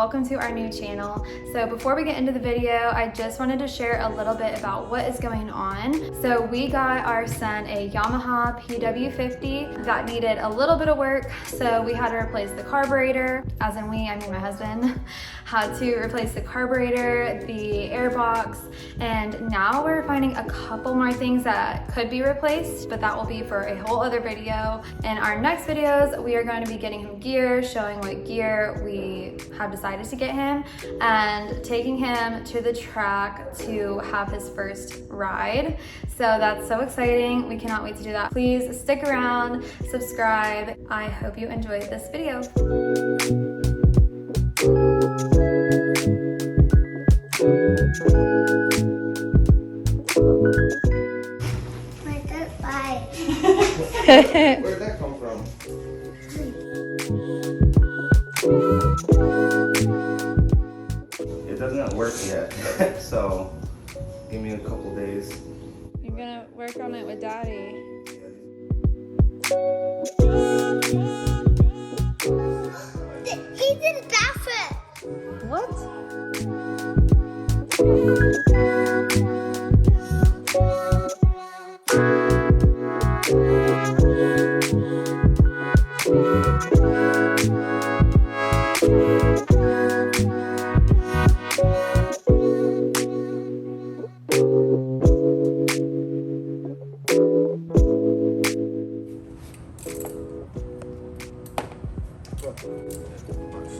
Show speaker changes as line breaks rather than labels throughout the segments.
welcome to our new channel. So before we get into the video, I just wanted to share a little bit about what is going on. So we got our son a Yamaha PW50 that needed a little bit of work. So we had to replace the carburetor, as in we, I mean my husband, had to replace the carburetor, the air box, and now we're finding a couple more things that could be replaced, but that will be for a whole other video. In our next videos, we are going to be getting him gear, showing what gear we have decided to get him, and taking him to the track to have his first ride. So that's so exciting. We cannot wait to do that. Please stick around, subscribe. I hope you enjoyed this video.
Where'd that come from? It doesn't work yet, so give me a couple days.
You're gonna work on it with Daddy.
He's in the bathroom.
What?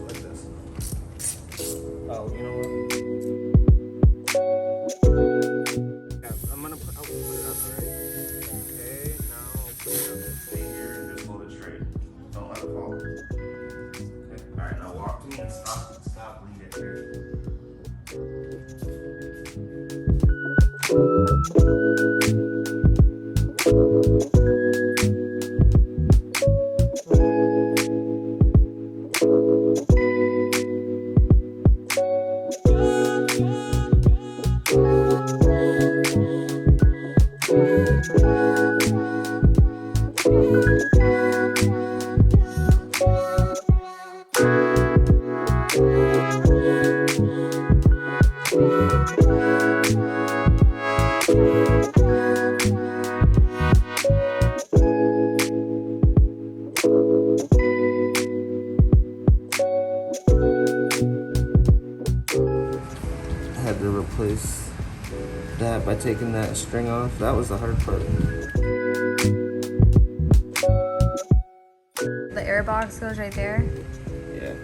Like this. Oh, you know what? Yeah, I'm gonna put it on, alright? Okay, now put it up. Stay here and just hold it straight. Don't let it fall. Okay, alright, now walk to me and stop when you get here. I had to replace that by taking that string off. That was the hard part.
The air box goes right there.
Yeah.